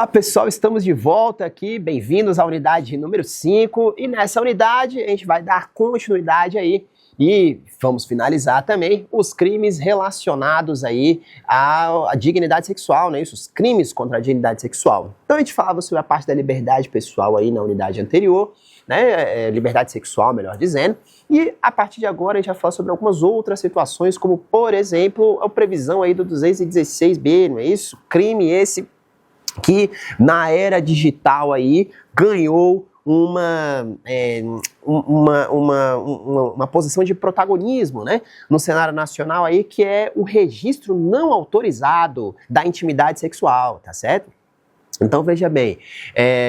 Olá pessoal, estamos de volta aqui, bem-vindos à unidade número 5 e nessa unidade a gente vai dar continuidade aí e vamos finalizar também os crimes relacionados aí à dignidade sexual, né? Isso, os crimes contra a dignidade sexual. Então a gente falava sobre a parte da liberdade pessoal aí na unidade anterior, né? Liberdade sexual, melhor dizendo, e a partir de agora a gente vai falar sobre algumas outras situações, como por exemplo a previsão aí do 216B, não é isso? Crime esse que na era digital aí ganhou uma posição de protagonismo, né, no cenário nacional aí, que é o registro não autorizado da intimidade sexual, tá certo? Então veja bem,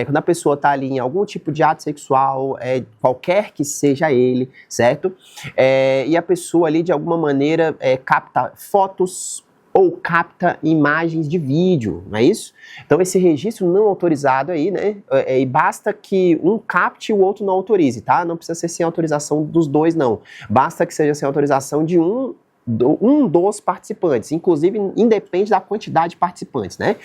quando a pessoa está ali em algum tipo de ato sexual, qualquer que seja ele, certo? E a pessoa ali de alguma maneira capta fotos ou capta imagens de vídeo, não é isso? Então esse registro não autorizado aí, né, e basta que um capte e o outro não autorize, tá? Não precisa ser sem autorização dos dois, não. Basta que seja sem autorização de um dos participantes, inclusive independe da quantidade de participantes, né?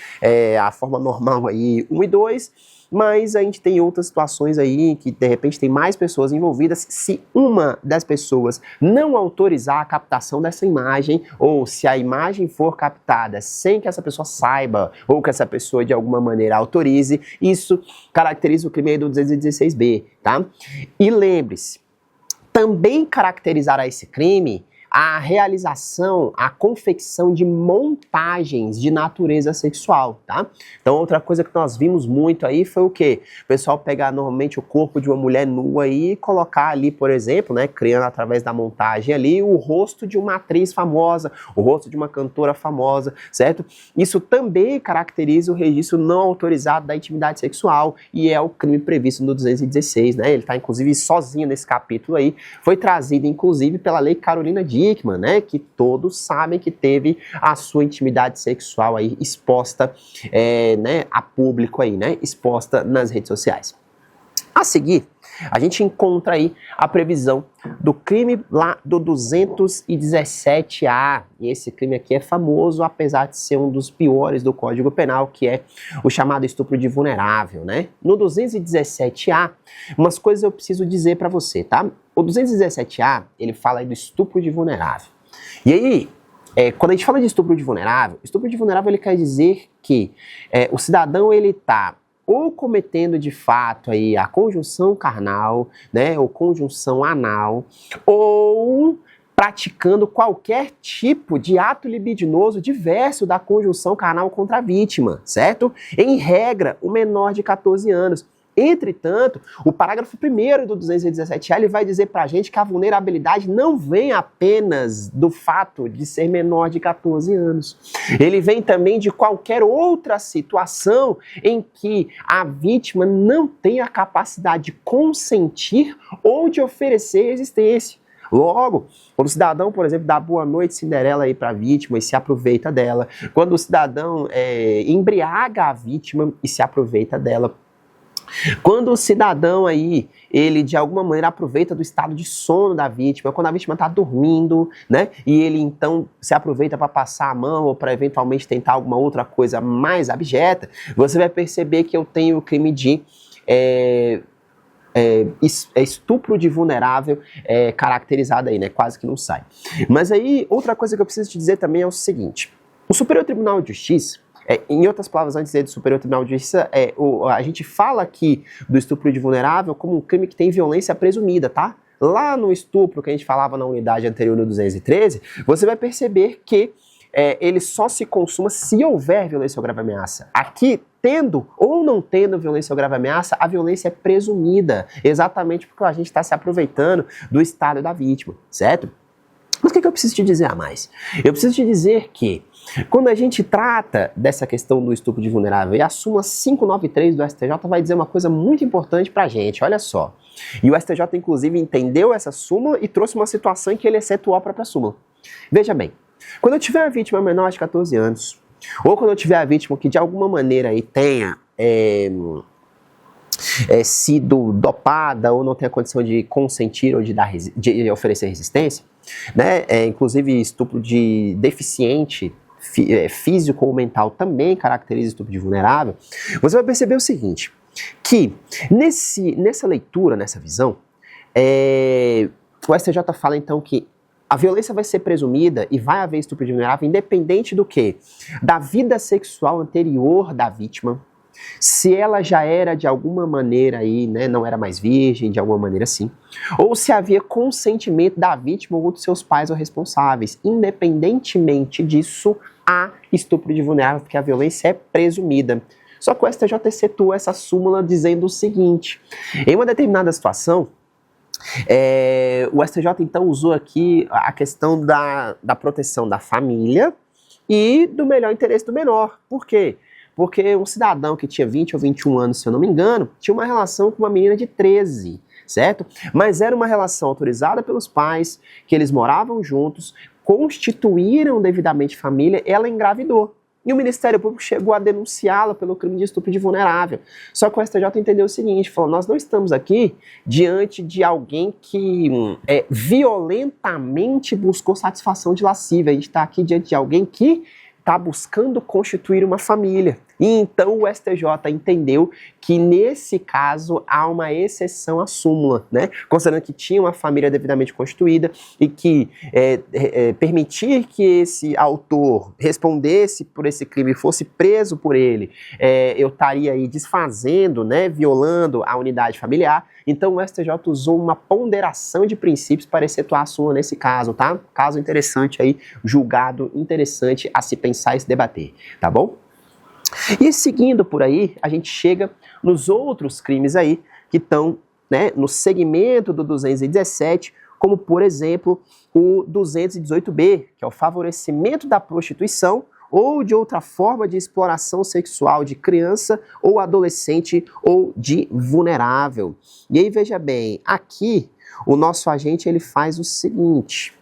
A forma normal aí, 1 e 2, mas a gente tem outras situações aí que de repente tem mais pessoas envolvidas. Se uma das pessoas não autorizar a captação dessa imagem, ou se a imagem for captada sem que essa pessoa saiba, ou que essa pessoa de alguma maneira autorize, isso caracteriza o crime do 216B, tá? E lembre-se, também caracterizará esse crime a realização, a confecção de montagens de natureza sexual, tá? Então outra coisa que nós vimos muito aí foi o quê? O pessoal pegar normalmente o corpo de uma mulher nua aí e colocar ali, por exemplo, né, criando através da montagem ali o rosto de uma atriz famosa, o rosto de uma cantora famosa, certo? Isso também caracteriza o registro não autorizado da intimidade sexual e é o crime previsto no 216, né? Ele está inclusive sozinho nesse capítulo aí, foi trazido inclusive pela Lei Carolina Dickmann, né, que todos sabem que teve a sua intimidade sexual aí exposta, né, a público aí, né, exposta nas redes sociais. A seguir, a gente encontra aí a previsão do crime lá do 217A, e esse crime aqui é famoso, apesar de ser um dos piores do Código Penal, que é o chamado estupro de vulnerável, né? No 217A, umas coisas eu preciso dizer para você, tá? O 217A, ele fala aí do estupro de vulnerável. E aí, quando a gente fala de estupro de vulnerável ele quer dizer que o cidadão, ele tá ou cometendo de fato aí a conjunção carnal, né, ou conjunção anal, ou praticando qualquer tipo de ato libidinoso diverso da conjunção carnal contra a vítima, certo? Em regra, o menor de 14 anos. Entretanto, o parágrafo 1º do 217A, ele vai dizer pra gente que a vulnerabilidade não vem apenas do fato de ser menor de 14 anos. Ele vem também de qualquer outra situação em que a vítima não tem a capacidade de consentir ou de oferecer resistência. Logo, quando o cidadão, por exemplo, dá boa noite Cinderela aí para a vítima e se aproveita dela, quando o cidadão embriaga a vítima e se aproveita dela, quando o cidadão aí, ele de alguma maneira aproveita do estado de sono da vítima, quando a vítima está dormindo, né, e ele então se aproveita para passar a mão ou para eventualmente tentar alguma outra coisa mais abjeta, você vai perceber que eu tenho o crime de estupro de vulnerável caracterizado aí, né, quase que não sai. Mas aí, outra coisa que eu preciso te dizer também é o seguinte, o Superior Tribunal de Justiça, em outras palavras, antes de dizer do Superior Tribunal de Justiça, a gente fala aqui do estupro de vulnerável como um crime que tem violência presumida, tá? Lá no estupro que a gente falava na unidade anterior no 213, você vai perceber que ele só se consuma se houver violência ou grave ameaça. Aqui, tendo ou não tendo violência ou grave ameaça, a violência é presumida, exatamente porque a gente está se aproveitando do estado da vítima, certo? Mas o que eu preciso te dizer a mais? Eu preciso te dizer que quando a gente trata dessa questão do estupro de vulnerável, e a súmula 593 do STJ vai dizer uma coisa muito importante pra gente, olha só. E o STJ, inclusive, entendeu essa súmula e trouxe uma situação em que ele excetuou a própria súmula. Veja bem, quando eu tiver a vítima menor de 14 anos, ou quando eu tiver a vítima que de alguma maneira aí tenha sido dopada ou não tenha condição de consentir ou de oferecer resistência, né? Inclusive estupro de deficiente físico ou mental também caracteriza estupro de vulnerável, você vai perceber o seguinte, que nessa leitura, nessa visão, o STJ fala então que a violência vai ser presumida e vai haver estupro de vulnerável independente do quê? Da vida sexual anterior da vítima, se ela já era de alguma maneira aí, né, não era mais virgem, de alguma maneira assim, ou se havia consentimento da vítima ou dos seus pais ou responsáveis. Independentemente disso, há estupro de vulnerável, porque a violência é presumida. Só que o STJ excetuou essa súmula dizendo o seguinte, em uma determinada situação, o STJ então usou aqui a questão da proteção da família e do melhor interesse do menor. Por quê? Porque um cidadão que tinha 20 ou 21 anos, se eu não me engano, tinha uma relação com uma menina de 13, certo? Mas era uma relação autorizada pelos pais, que eles moravam juntos, constituíram devidamente família, ela engravidou. E o Ministério Público chegou a denunciá-la pelo crime de estupro de vulnerável. Só que o STJ entendeu o seguinte, falou, nós não estamos aqui diante de alguém que violentamente buscou satisfação de lascívia, a gente está aqui diante de alguém que está buscando constituir uma família. E então o STJ entendeu que nesse caso há uma exceção à súmula, né? Considerando que tinha uma família devidamente constituída e que permitir que esse autor respondesse por esse crime e fosse preso por ele, eu estaria aí desfazendo, né, violando a unidade familiar. Então o STJ usou uma ponderação de princípios para excetuar a súmula nesse caso, tá? Caso interessante aí, julgado interessante a se pensar e se debater, tá bom? E seguindo por aí, a gente chega nos outros crimes aí que estão, né, no segmento do 217, como por exemplo o 218B, que é o favorecimento da prostituição ou de outra forma de exploração sexual de criança ou adolescente ou de vulnerável. E aí veja bem, aqui o nosso agente ele faz o seguinte,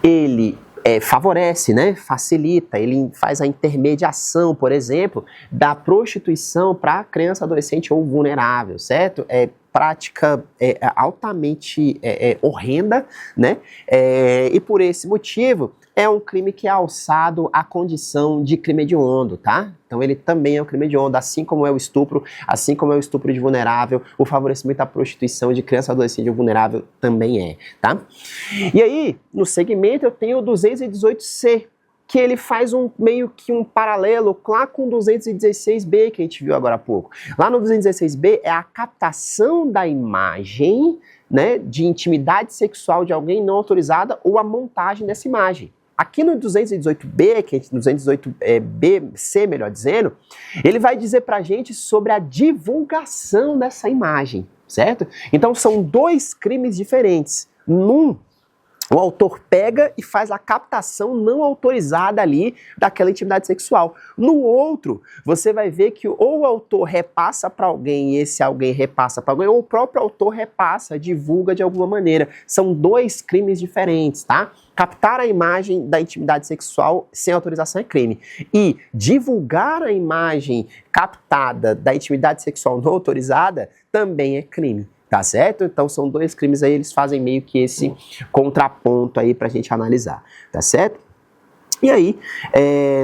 ele favorece, né, facilita, ele faz a intermediação, por exemplo, da prostituição para criança, adolescente ou vulnerável, certo? Prática altamente horrenda, né? E por esse motivo é um crime que é alçado à condição de crime hediondo, tá? Então ele também é um crime hediondo, assim como é o estupro, assim como é o estupro de vulnerável, o favorecimento à prostituição de criança, adolescente ou vulnerável também é, tá? E aí, no segmento eu tenho o 218C, que ele faz meio que um paralelo lá com o 216B, que a gente viu agora há pouco. Lá no 216B é a captação da imagem, né, de intimidade sexual de alguém não autorizada ou a montagem dessa imagem. Aqui no 218B, que é 218C, melhor dizendo, ele vai dizer pra gente sobre a divulgação dessa imagem, certo? Então são dois crimes diferentes. Num, o autor pega e faz a captação não autorizada ali daquela intimidade sexual. No outro, você vai ver que ou o autor repassa para alguém e esse alguém repassa para alguém, ou o próprio autor repassa, divulga de alguma maneira. São dois crimes diferentes, tá? Captar a imagem da intimidade sexual sem autorização é crime. E divulgar a imagem captada da intimidade sexual não autorizada também é crime. Tá certo? Então são dois crimes aí, eles fazem meio que esse contraponto aí pra gente analisar, tá certo? E aí,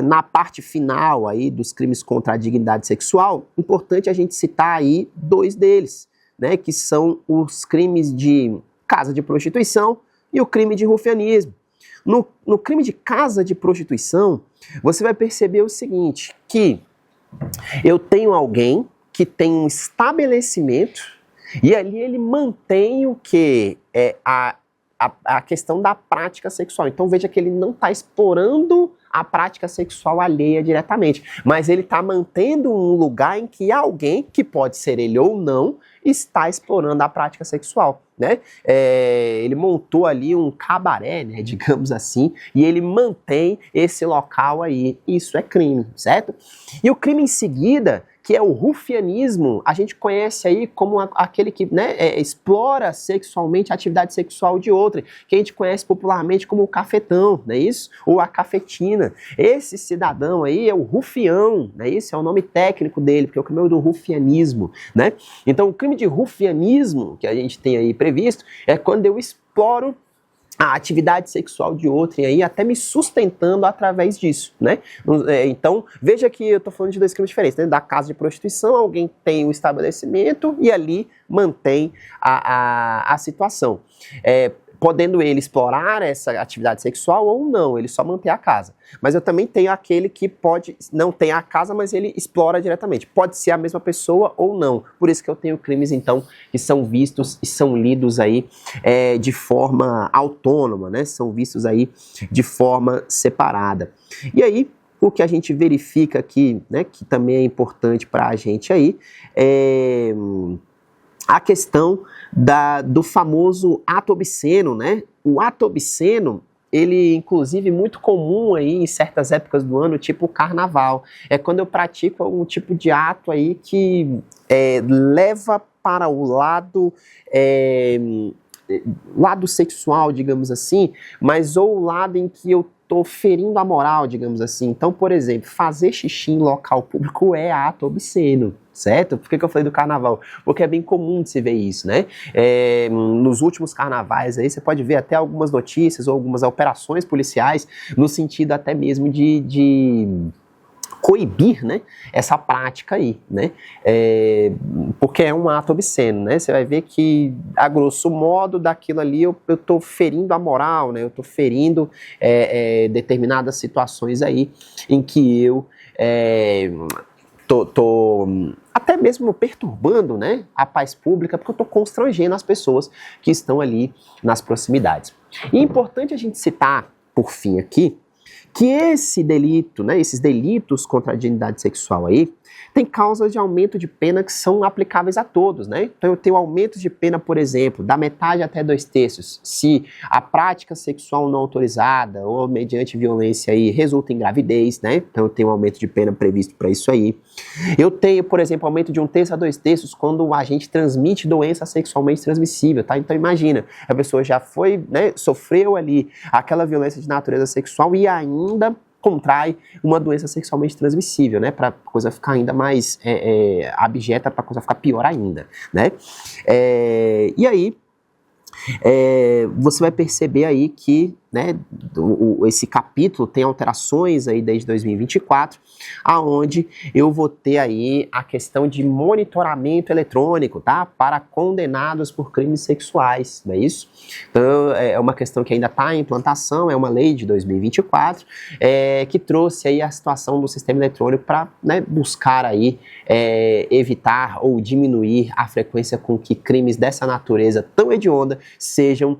na parte final aí dos crimes contra a dignidade sexual, importante a gente citar aí dois deles, né? Que são os crimes de casa de prostituição e o crime de rufianismo. No crime de casa de prostituição, você vai perceber o seguinte, que eu tenho alguém que tem um estabelecimento e ali ele mantém o que? A questão da prática sexual. Então veja que ele não está explorando a prática sexual alheia diretamente, mas ele está mantendo um lugar em que alguém, que pode ser ele ou não, está explorando a prática sexual, né? Ele montou ali um cabaré, né, digamos assim, e ele mantém esse local aí. Isso é crime, certo? E o crime em seguida, que é o rufianismo, a gente conhece aí como aquele que, né, explora sexualmente a atividade sexual de outra, que a gente conhece popularmente como o cafetão, não é isso? Ou a cafetina. Esse cidadão aí é o rufião, não é isso? É o nome técnico dele, porque é o crime do rufianismo, né? Então o crime de rufianismo que a gente tem aí previsto é quando eu exploro a atividade sexual de outrem aí, até me sustentando através disso, né? Então, veja que eu estou falando de dois crimes diferentes, né? Da casa de prostituição, alguém tem o estabelecimento e ali mantém a situação. Podendo ele explorar essa atividade sexual ou não, ele só mantém a casa. Mas eu também tenho aquele que pode, não tem a casa, mas ele explora diretamente. Pode ser a mesma pessoa ou não. Por isso que eu tenho crimes, então, que são vistos e são lidos aí de forma autônoma, né? São vistos aí de forma separada. E aí, o que a gente verifica aqui, né, que também é importante para a gente aí, é a questão do famoso ato obsceno, né? O ato obsceno, ele inclusive muito comum aí em certas épocas do ano, tipo o carnaval. É quando eu pratico algum tipo de ato aí que leva para o lado sexual, digamos assim, mas ou o lado em que eu estou ferindo a moral, digamos assim. Então, por exemplo, fazer xixi em local público é ato obsceno, certo? Por que eu falei do carnaval? Porque é bem comum de se ver isso, né? Nos últimos carnavais aí, você pode ver até algumas notícias ou algumas operações policiais no sentido até mesmo de coibir, né, essa prática aí, né, porque é um ato obsceno, né, você vai ver que, a grosso modo, daquilo ali eu tô ferindo a moral, né, eu tô ferindo determinadas situações aí, em que eu tô até mesmo perturbando, né, a paz pública, porque eu tô constrangendo as pessoas que estão ali nas proximidades. E é importante a gente citar, por fim aqui, que esse delito, né, esses delitos contra a dignidade sexual aí, tem causas de aumento de pena que são aplicáveis a todos, né? Então eu tenho aumento de pena, por exemplo, da metade até 2/3, se a prática sexual não autorizada ou mediante violência aí resulta em gravidez, né? Então eu tenho um aumento de pena previsto para isso aí. Eu tenho, por exemplo, aumento de 1/3 a 2/3 quando o agente transmite doença sexualmente transmissível, tá? Então imagina, a pessoa já foi, né, sofreu ali aquela violência de natureza sexual e ainda contrai uma doença sexualmente transmissível, né, para a coisa ficar ainda mais abjeta, para a coisa ficar pior ainda, né, e aí você vai perceber aí que, né, esse capítulo tem alterações aí desde 2024, aonde eu vou ter aí a questão de monitoramento eletrônico, tá, para condenados por crimes sexuais, não é isso? Então é uma questão que ainda está em implantação, é uma lei de 2024, que trouxe aí a situação do sistema eletrônico para, né, buscar aí evitar ou diminuir a frequência com que crimes dessa natureza tão hedionda sejam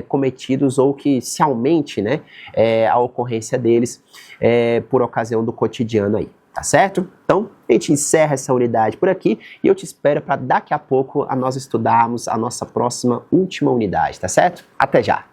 cometidos ou que se aumente, né, a ocorrência deles por ocasião do cotidiano aí, tá certo? Então, a gente encerra essa unidade por aqui e eu te espero para daqui a pouco nós estudarmos a nossa próxima última unidade, tá certo? Até já!